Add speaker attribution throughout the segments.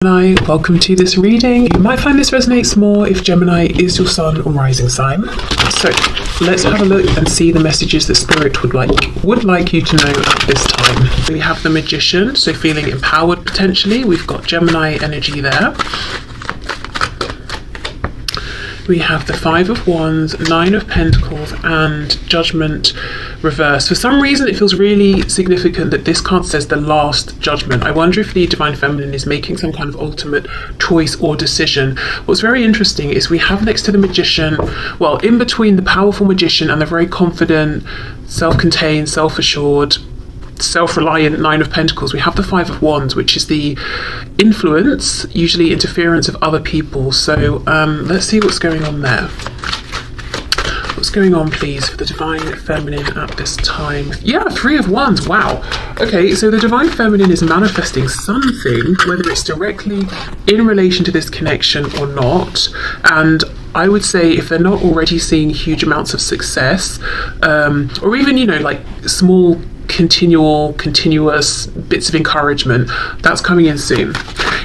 Speaker 1: Gemini, welcome to this reading. You might find this resonates more if Gemini is your sun or rising sign. So let's have a look and see the messages that Spirit would like you to know at this time. We have the Magician, so feeling empowered potentially. We've got Gemini energy there. We have the Five of Wands, Nine of Pentacles, and Judgment reversed. For some reason, it feels really significant that this card says the Last Judgment. I wonder if the Divine Feminine is making some kind of ultimate choice or decision. What's very interesting is we have next to the Magician, well, in between the powerful Magician and the very confident, self-contained, self-assured, self-reliant Nine of Pentacles, we have the Five of Wands, which is the influence, usually interference of other people. So let's see what's going on there. What's going on, please, for the Divine Feminine at this time? Yeah, Three of Wands. Wow. Okay, so the Divine Feminine is manifesting something, whether it's directly in relation to this connection or not. And I would say if they're not already seeing huge amounts of success, or even, you know, like small continuous bits of encouragement, that's coming in soon.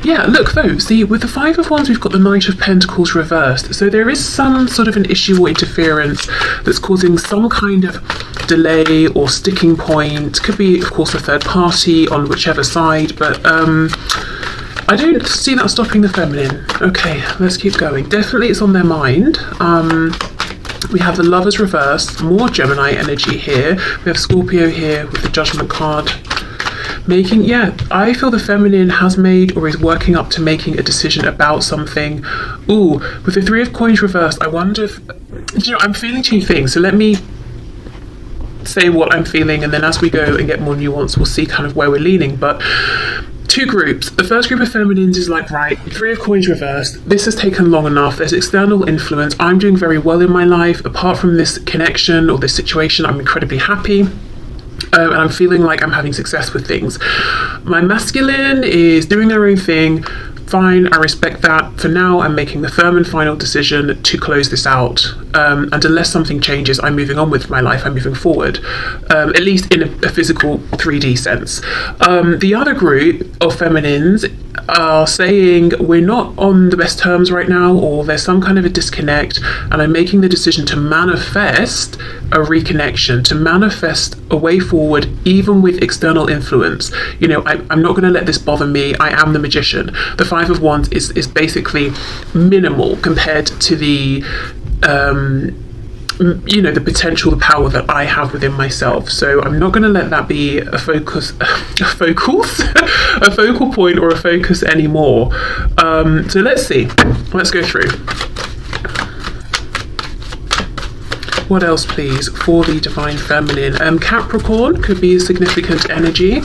Speaker 1: Yeah, look though, see, with the Five of Wands, we've got the Knight of Pentacles reversed. So there is some sort of an issue or interference that's causing some kind of delay or sticking point. Could be, of course, a third party on whichever side, but I don't see that stopping the feminine. Okay, let's keep going. Definitely it's on their mind. We have the Lovers reversed, more Gemini energy here. We have Scorpio here with the Judgment card. I feel the feminine has made or is working up to making a decision about something. Ooh, with the Three of Coins reversed, I wonder if, you know, I'm feeling two things. So let me say what I'm feeling, and then as we go and get more nuance, we'll see kind of where we're leaning. But two groups. The first group of feminines is like, right, Three of Coins reversed, this has taken long enough, there's external influence, I'm doing very well in my life, apart from this connection or this situation, I'm incredibly happy. And I'm feeling like I'm having success with things. My masculine is doing their own thing. Fine, I respect that. For now, I'm making the firm and final decision to close this out. And unless something changes, I'm moving on with my life. I'm moving forward, at least in a physical 3D sense. The other group of feminines are saying we're not on the best terms right now, or there's some kind of a disconnect, and I'm making the decision to manifest a reconnection, to manifest a way forward, even with external influence. You know, I'm not going to let this bother me. I am the Magician. The Five of Wands is basically minimal compared to the you know, the potential, the power that I have within myself. So I'm not going to let that be a focal point or a focus anymore. So let's see. Let's go through. What else, please, for the Divine Feminine? Capricorn could be a significant energy.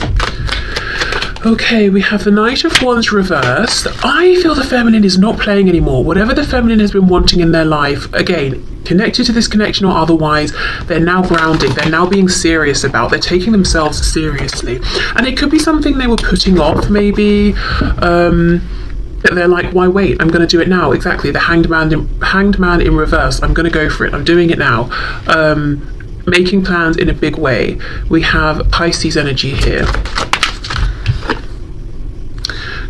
Speaker 1: Okay, we have the Knight of Wands reversed. I feel the feminine is not playing anymore. Whatever the feminine has been wanting in their life, again, connected to this connection or otherwise, they're now grounding, they're now being serious about, they're taking themselves seriously. And it could be something they were putting off, maybe. They're like, why wait? I'm going to do it now. Exactly, the Hanged Man in reverse. I'm going to go for it. I'm doing it now. Making plans in a big way. We have Pisces energy here.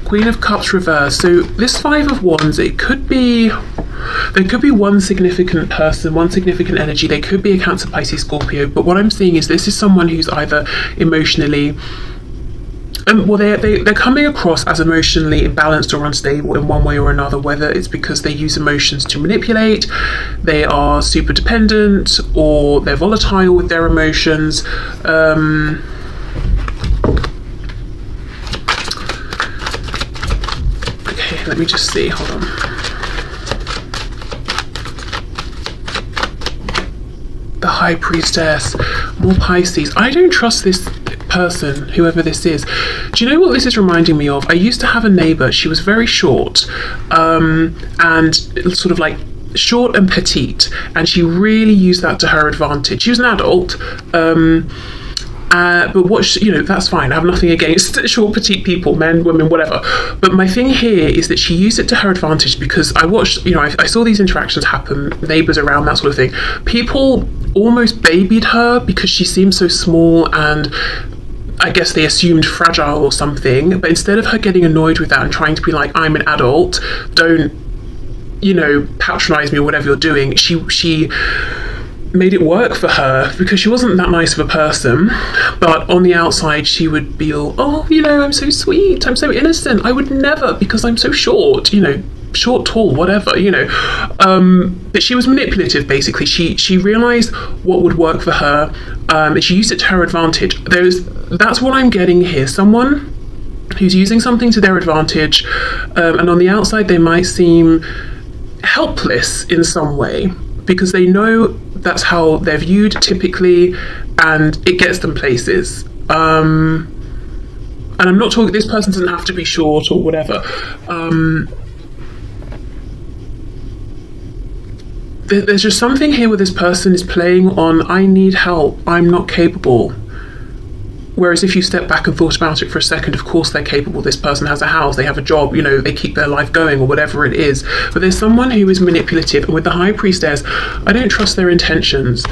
Speaker 1: Queen of Cups reversed. So this Five of Wands, there could be one significant person, one significant energy. They could be a Cancer, Pisces, Scorpio. But what I'm seeing is this is someone who's either emotionally, they're coming across as emotionally imbalanced or unstable in one way or another, whether it's because they use emotions to manipulate, they are super dependent, or they're volatile with their emotions. Let me just see, hold on. The High Priestess, more Pisces. I don't trust this person, whoever this is. Do you know what this is reminding me of? I used to have a neighbour, she was very short, and sort of like short and petite, and she really used that to her advantage. She was an adult, but what, you know, that's fine. I have nothing against short, petite people, men, women, whatever. But my thing here is that she used it to her advantage, because I watched, you know, I saw these interactions happen, neighbours around, that sort of thing. People almost babied her because she seemed so small and I guess they assumed fragile or something, but instead of her getting annoyed with that and trying to be like, I'm an adult, don't, you know, patronize me or whatever you're doing, she made it work for her, because she wasn't that nice of a person, but on the outside she would be all, oh, you know, I'm so sweet, I'm so innocent, I would never, because I'm so short, you know, short, tall, whatever, you know. But she was manipulative, basically. She realized what would work for her, and she used it to her advantage. That's what I'm getting here. Someone who's using something to their advantage, and on the outside they might seem helpless in some way, because they know that's how they're viewed typically, and it gets them places. And I'm not talking, this person doesn't have to be short or whatever. There's just something here where this person is playing on, I need help, I'm not capable. Whereas if you step back and thought about it for a second, of course they're capable. This person has a house, they have a job, you know, they keep their life going or whatever it is. But there's someone who is manipulative, and with the High Priestess, I don't trust their intentions.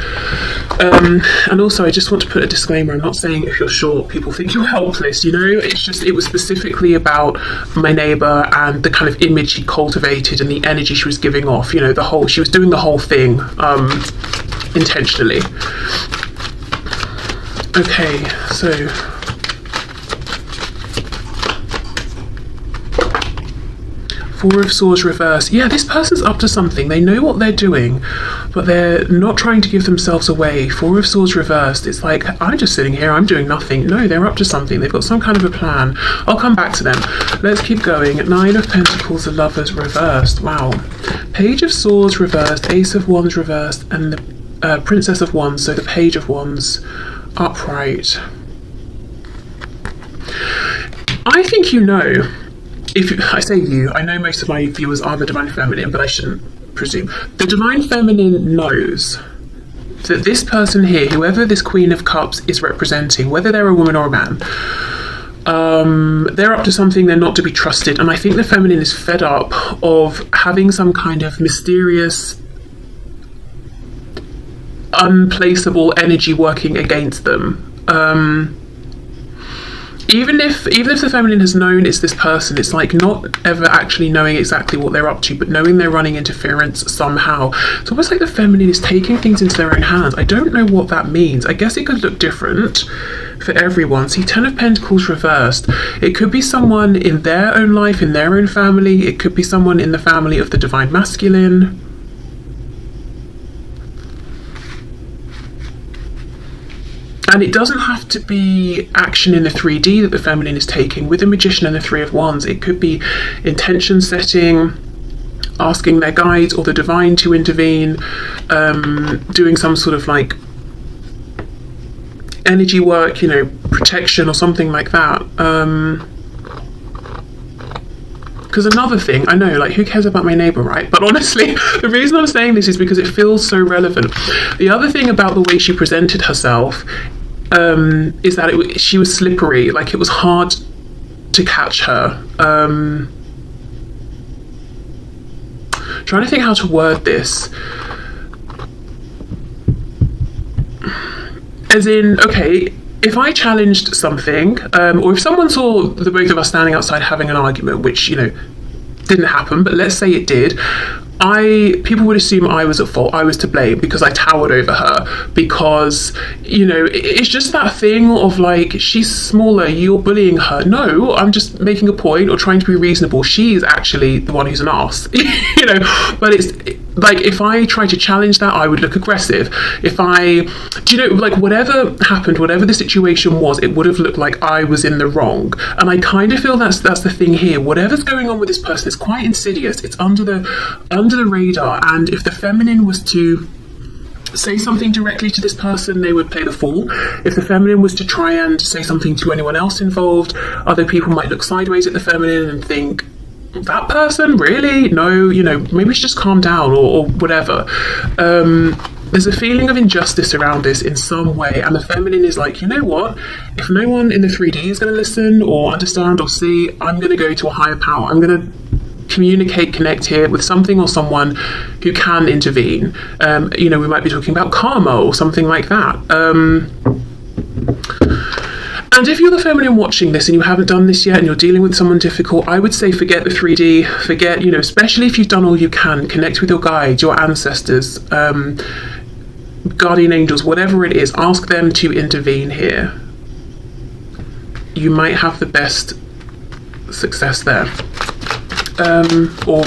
Speaker 1: And also, I just want to put a disclaimer. I'm not saying if you're short, people think you're helpless, you know. It's just, it was specifically about my neighbour and the kind of image she cultivated and the energy she was giving off, you know, she was doing the whole thing intentionally. Okay, so Four of Swords reverse. Yeah, this person's up to something. They know what they're doing, but they're not trying to give themselves away. Four of Swords reversed. It's like, I'm just sitting here, I'm doing nothing. No, they're up to something. They've got some kind of a plan. I'll come back to them. Let's keep going. Nine of Pentacles, the Lovers reversed. Wow. Page of Swords reversed, Ace of Wands reversed, and the Princess of Wands, so the Page of Wands upright. I think you know, I say you, I know most of my viewers are the Divine Feminine, but I shouldn't presume. The Divine Feminine knows that this person here, whoever this Queen of Cups is representing, whether they're a woman or a man, they're up to something, they're not to be trusted. And I think the Feminine is fed up of having some kind of mysterious, unplaceable energy working against them. Even if the Feminine has known it's this person, it's like not ever actually knowing exactly what they're up to, but knowing they're running interference somehow. It's almost like the Feminine is taking things into their own hands. I don't know what that means. I guess it could look different for everyone. See, Ten of Pentacles reversed. It could be someone in their own life, in their own family. It could be someone in the family of the Divine Masculine. And it doesn't have to be action in the 3D that the Feminine is taking. With the Magician and the Three of Wands, it could be intention setting, asking their guides or the Divine to intervene, doing some sort of like energy work, you know, protection or something like that. Because another thing, I know, like, who cares about my neighbour, right? But honestly, the reason I'm saying this is because it feels so relevant. The other thing about the way she presented herself is that she was slippery. Like, it was hard to catch her. Trying to think how to word this. As in, okay, if I challenged something, or if someone saw the both of us standing outside having an argument, which, you know, didn't happen, but let's say it did, people would assume I was at fault, I was to blame because I towered over her, because, you know, it's just that thing of like, she's smaller, you're bullying her. No, I'm just making a point or trying to be reasonable. She's actually the one who's an arse, you know. But it's like, if I try to challenge that, I would look aggressive. Do you know, like, whatever happened, whatever the situation was, it would have looked like I was in the wrong. And I kind of feel that's the thing here. Whatever's going on with this person, it's quite insidious. It's under the radar. And if the Feminine was to say something directly to this person, they would play the fool. If the Feminine was to try and say something to anyone else involved, other people might look sideways at the Feminine and think, that person, really? No, you know, maybe we should just calm down or whatever. There's a feeling of injustice around this in some way, and the Feminine is like, you know what, if no one in the 3D is going to listen or understand or see, I'm going to go to a higher power. I'm going to communicate, connect here with something or someone who can intervene. You know, we might be talking about karma or something like that. And if you're the feminine watching this and you haven't done this yet and you're dealing with someone difficult, I would say forget the 3D, forget, especially if you've done all you can, connect with your guides, your ancestors, guardian angels, whatever it is, ask them to intervene here. You might have the best success there. Or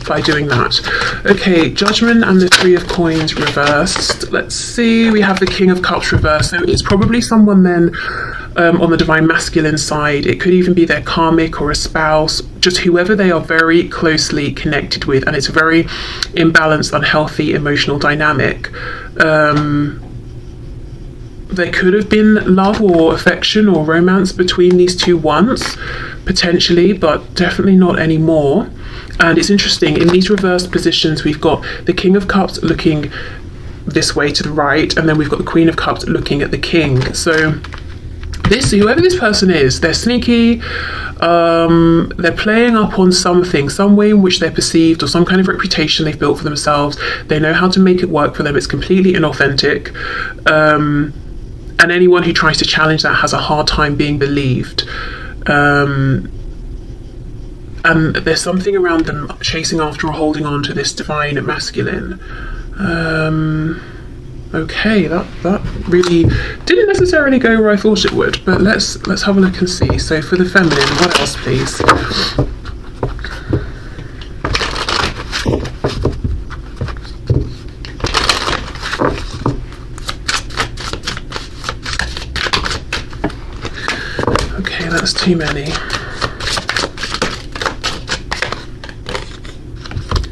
Speaker 1: by doing that. Okay, Judgment and the 3 of Coins reversed. Let's see, we have the King of Cups reversed, so it's probably someone then on the divine masculine side. It could even be their karmic or a spouse, just whoever they are very closely connected with, and it's a very imbalanced, unhealthy emotional dynamic. There could have been love or affection or romance between these two once, potentially, but definitely not anymore. And it's interesting, in these reversed positions, we've got the King of Cups looking this way to the right, and then we've got the Queen of Cups looking at the King. So whoever this person is, they're sneaky, they're playing up on something, some way in which they're perceived, or some kind of reputation they've built for themselves. They know how to make it work for them. It's completely inauthentic. And anyone who tries to challenge that has a hard time being believed. And there's something around them chasing after or holding on to this divine masculine. Okay, that really didn't necessarily go where I thought it would, but let's have a look and see. So for the feminine, what else, please? Okay, that's too many.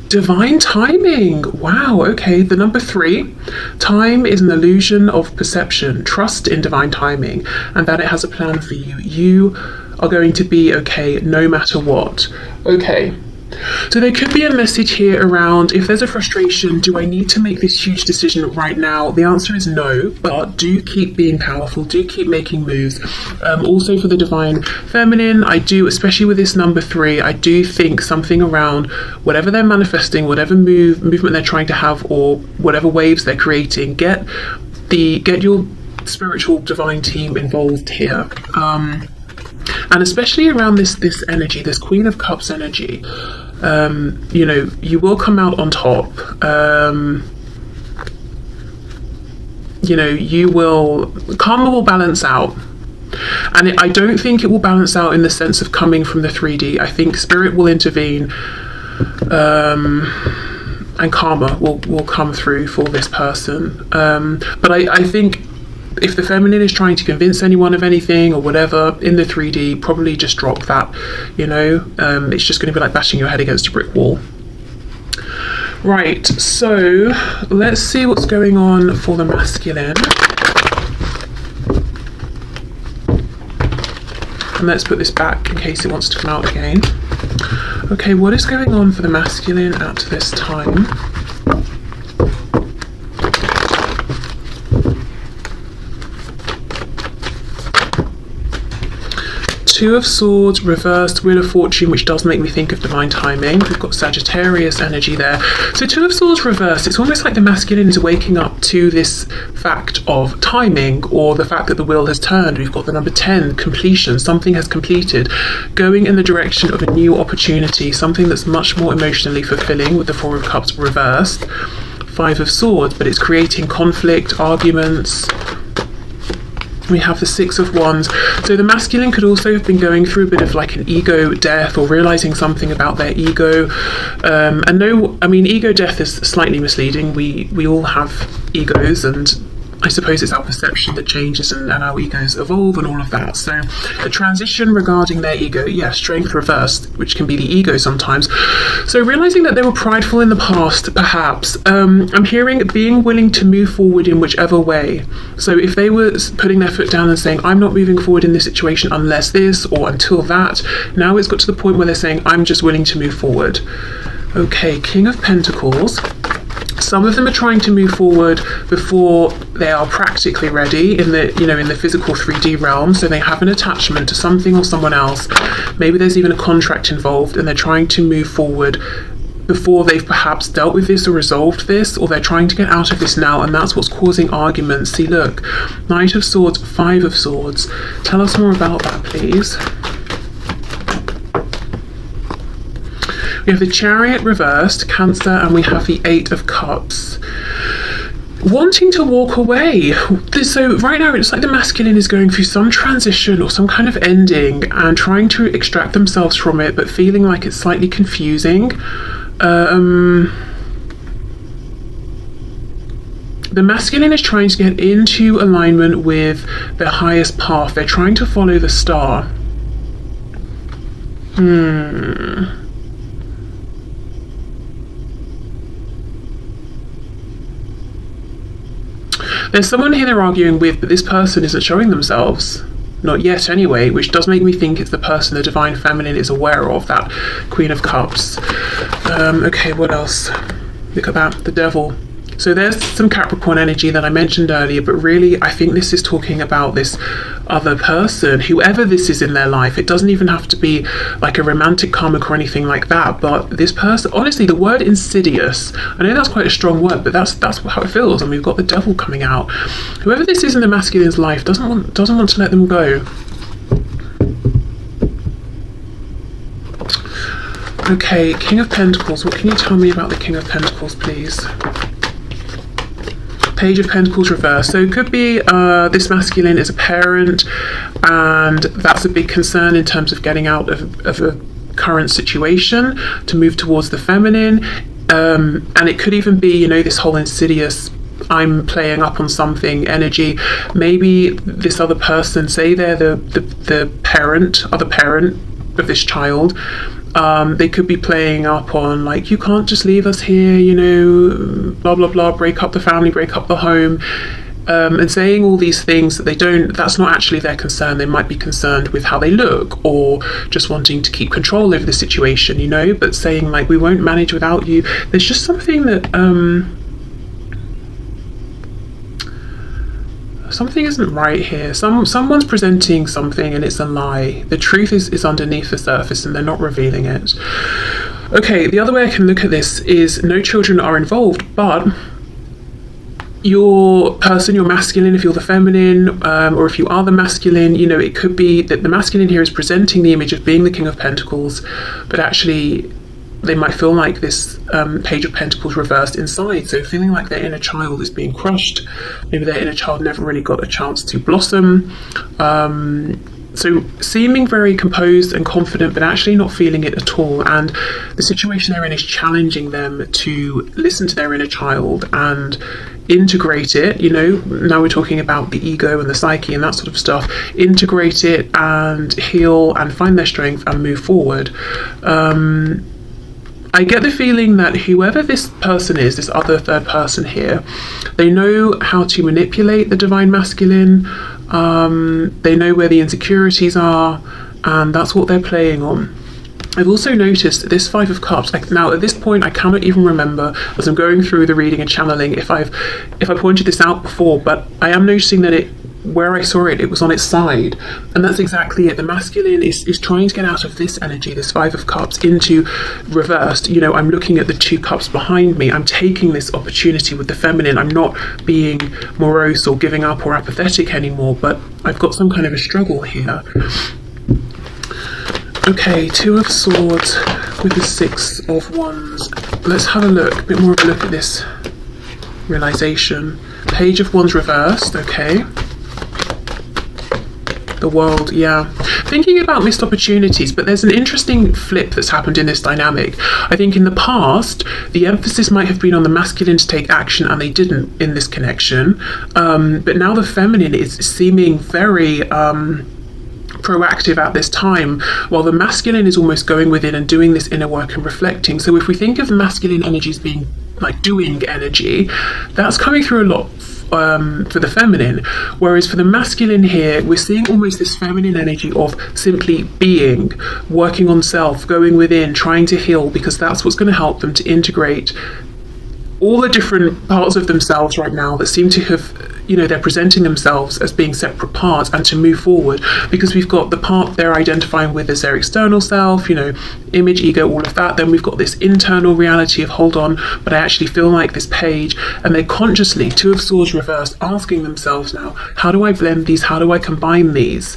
Speaker 1: Divine timing. Wow, okay, the number 3. Time is an illusion of perception. Trust in divine timing and that it has a plan for you. You are going to be okay no matter what. Okay. So there could be a message here around, if there's a frustration, do I need to make this huge decision right now? The answer is no, but do keep being powerful, do keep making moves. Also for the divine feminine, I do, especially with this number 3, I do think something around whatever they're manifesting, whatever movement they're trying to have, or whatever waves they're creating, get your spiritual divine team involved here. And especially around this energy, this Queen of Cups energy, you will come out on top. Karma will balance out. And I don't think it will balance out in the sense of coming from the 3D. I think spirit will intervene, and karma will come through for this person. But I think if the feminine is trying to convince anyone of anything or whatever in the 3D, probably just drop that. It's just going to be like bashing your head against a brick wall. Right, so let's see what's going on for the masculine. And let's put this back in case it wants to come out again. Okay, what is going on for the masculine at this time? Two of Swords reversed, Wheel of Fortune, which does make me think of divine timing. We've got Sagittarius energy there. So Two of Swords reversed, it's almost like the masculine is waking up to this fact of timing, or the fact that the wheel has turned. We've got the number 10, completion, something has completed, going in the direction of a new opportunity, something that's much more emotionally fulfilling, with the Four of Cups reversed. Five of Swords, but it's creating conflict, arguments. We have the Six of Wands. So the masculine could also have been going through a bit of like an ego death, or realizing something about their ego. Ego death is slightly misleading. We all have egos, and I suppose it's our perception that changes, and our egos evolve and all of that. So a transition regarding their ego, yes, strength reversed, which can be the ego sometimes. So realizing that they were prideful in the past, perhaps. I'm hearing being willing to move forward in whichever way. So if they were putting their foot down and saying, I'm not moving forward in this situation unless this or until that, now it's got to the point where they're saying, I'm just willing to move forward. Okay, King of Pentacles. Some of them are trying to move forward before they are practically ready in the physical 3D realm. So they have an attachment to something or someone else. Maybe there's even a contract involved, and they're trying to move forward before they've perhaps dealt with this or resolved this, or they're trying to get out of this now, and that's what's causing arguments. See, look, Knight of Swords, Five of Swords. Tell us more about that, please. We have the Chariot reversed, Cancer, and we have the Eight of Cups. Wanting to walk away. So right now it's like the masculine is going through some transition or some kind of ending and trying to extract themselves from it, but feeling like it's slightly confusing. The masculine is trying to get into alignment with their highest path. They're trying to follow the star. There's someone here they're arguing with, but this person isn't showing themselves. Not yet anyway, which does make me think it's the person the Divine Feminine is aware of, that Queen of Cups. Okay, what else? Look at that, the Devil. So there's some Capricorn energy that I mentioned earlier, but really I think this is talking about this other person, whoever this is in their life. It doesn't even have to be like a romantic karmic or anything like that, but this person, honestly, the word insidious, I know that's quite a strong word, but that's how it feels, and we've got the Devil coming out. Whoever this is in the masculine's life doesn't want to let them go. Okay, King of Pentacles. What can you tell me about the King of Pentacles, please? Page of Pentacles reversed. So it could be this masculine is a parent, and that's a big concern in terms of getting out of a current situation to move towards the feminine. And it could even be, you know, this whole insidious, I'm playing up on something energy. Maybe this other person, say they're the parent, other parent of this child, they could be playing up on like, you can't just leave us here, you know, blah blah blah, break up the family, break up the home, and saying all these things that they don't, that's not actually their concern. They might be concerned with how they look, or just wanting to keep control over the situation, you know, but saying like, we won't manage without you. There's just something that something isn't right here. Someone's presenting something and it's a lie. The truth is underneath the surface and they're not revealing it. Okay, the other way I can look at this is no children are involved, but your person, your masculine, if you're the feminine, or if you are the masculine, you know, it could be that the masculine here is presenting the image of being the King of Pentacles, but actually they might feel like this Page of Pentacles reversed inside, so feeling like their inner child is being crushed. Maybe their inner child never really got a chance to blossom. So seeming very composed and confident, but actually not feeling it at all. And the situation they're in is challenging them to listen to their inner child and integrate it. You know, now we're talking about the ego and the psyche and that sort of stuff. Integrate it and heal and find their strength and move forward. I get the feeling that whoever this person is, this other third person here, they know how to manipulate the divine masculine. They know where the insecurities are, and that's what they're playing on. I've also noticed this Five of Cups. Now at this point I cannot even remember, as I'm going through the reading and channeling, if I pointed this out before, but I am noticing that where I saw it was on its side, and that's exactly it. The masculine is trying to get out of this energy, this Five of Cups, into reversed. You know, I'm looking at the two cups behind me. I'm taking this opportunity with the feminine. I'm not being morose or giving up or apathetic anymore, but I've got some kind of a struggle here. Okay, Two of Swords with the Six of Wands. Let's have a look, a bit more of a look at this realization. Page of Wands reversed, okay. The World, yeah. Thinking about missed opportunities, but there's an interesting flip that's happened in this dynamic. I think in the past, the emphasis might have been on the masculine to take action, and they didn't in this connection. But now the feminine is seeming very proactive at this time, while the masculine is almost going within and doing this inner work and reflecting. So if we think of masculine energies being like doing energy, that's coming through a lot for the feminine, whereas for the masculine here we're seeing almost this feminine energy of simply being, working on self, going within, trying to heal, because that's what's going to help them to integrate all the different parts of themselves right now that seem to have, you know, they're presenting themselves as being separate parts and to move forward, because we've got the part they're identifying with as their external self, you know, image, ego, all of that. Then we've got this internal reality of, hold on, but I actually feel like this page. And they're consciously, Two of Swords reversed, asking themselves now, how do I blend these? How do I combine these?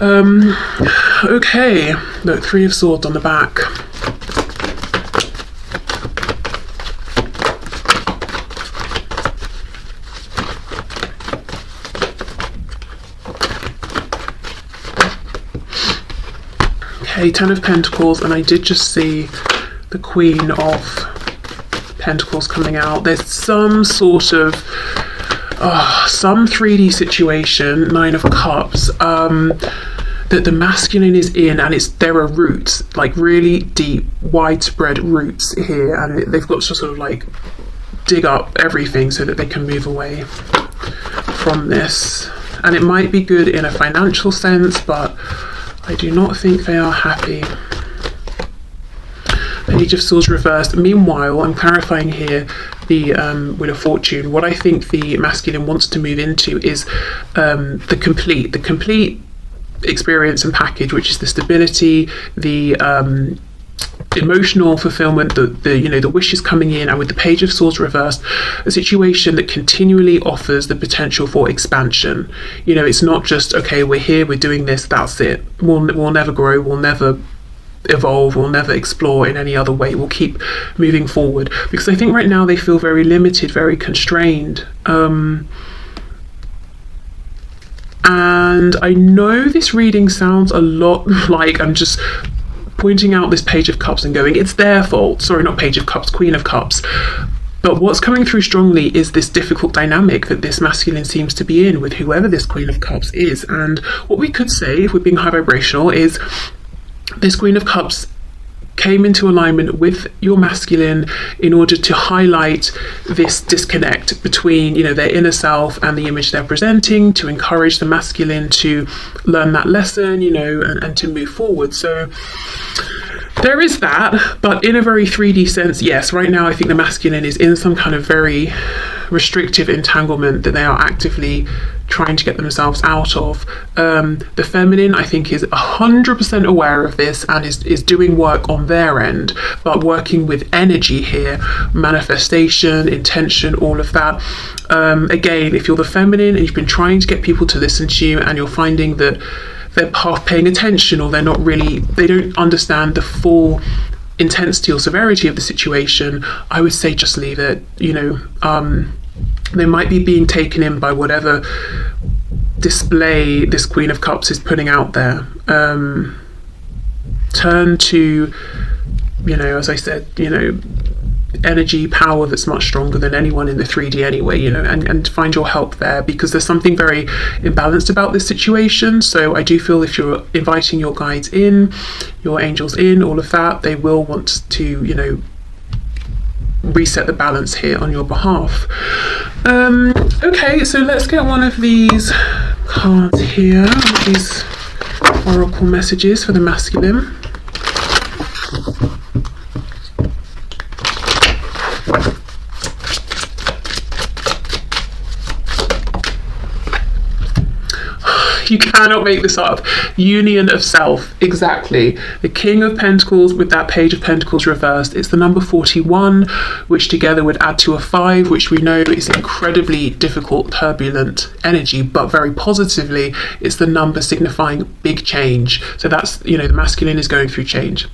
Speaker 1: Okay, look, Three of Swords on the back. Okay, Ten of Pentacles, and I did just see the Queen of Pentacles coming out. There's some sort of some 3D situation, Nine of Cups, that the masculine is in, and there are roots, like really deep, widespread roots here, and they've got to sort of like dig up everything so that they can move away from this. And it might be good in a financial sense, but I do not think they are happy. Page of Swords reversed. Meanwhile, I'm clarifying here the Wheel of Fortune. What I think the masculine wants to move into is the complete experience and package, which is the stability, the emotional fulfillment, the you know, the wishes coming in, and with the Page of Swords reversed, a situation that continually offers the potential for expansion. You know, it's not just, okay, we're here, we're doing this, that's it. We'll never grow, we'll never evolve, we'll never explore in any other way. We'll keep moving forward, because I think right now they feel very limited, very constrained. And I know this reading sounds a lot like I'm just pointing out this Page of Cups and going, it's their fault. Sorry, not Page of Cups, Queen of Cups. But what's coming through strongly is this difficult dynamic that this masculine seems to be in with whoever this Queen of Cups is. And what we could say, if we're being high vibrational, is this Queen of Cups came into alignment with your masculine in order to highlight this disconnect between, you know, their inner self and the image they're presenting, to encourage the masculine to learn that lesson, you know, and to move forward. So there is that, but in a very 3D sense, yes, right now I think the masculine is in some kind of very restrictive entanglement that they are actively trying to get themselves out of. The feminine, I think, is 100% aware of this and is doing work on their end, but working with energy here, manifestation, intention, all of that. Again, if you're the feminine and you've been trying to get people to listen to you and you're finding that they're half paying attention, or they don't understand the full intensity or severity of the situation, I would say just leave it. You know, they might be being taken in by whatever display this Queen of Cups is putting out there. Turn to, you know, as I said, you know, energy, power that's much stronger than anyone in the 3D anyway, you know, and find your help there, because there's something very imbalanced about this situation. So I do feel if you're inviting your guides in, your angels in, all of that, they will want to, you know, reset the balance here on your behalf. Okay, so let's get one of these cards here, these oracle messages for the masculine. You cannot make this up. Union of self, exactly. The King of Pentacles with that Page of Pentacles reversed. It's the number 41, which together would add to a 5, which we know is incredibly difficult, turbulent energy, but very positively, it's the number signifying big change. So that's, you know, the masculine is going through change.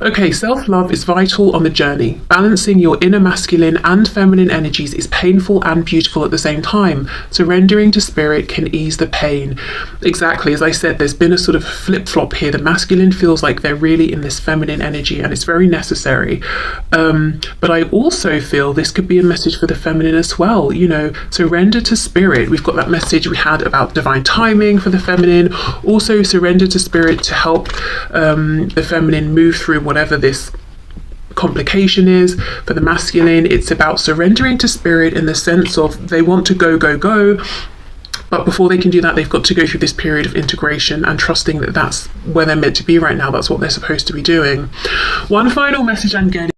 Speaker 1: Okay, self-love is vital on the journey. Balancing your inner masculine and feminine energies is painful and beautiful at the same time. Surrendering to spirit can ease the pain. Exactly, as I said, there's been a sort of flip-flop here. The masculine feels like they're really in this feminine energy, and it's very necessary. But I also feel this could be a message for the feminine as well. You know, surrender to spirit. We've got that message we had about divine timing for the feminine. Also, surrender to spirit to help the feminine move through whatever this complication is. For the masculine, it's about surrendering to spirit in the sense of they want to go, go, go. But before they can do that, they've got to go through this period of integration and trusting that that's where they're meant to be right now. That's what they're supposed to be doing. One final message I'm getting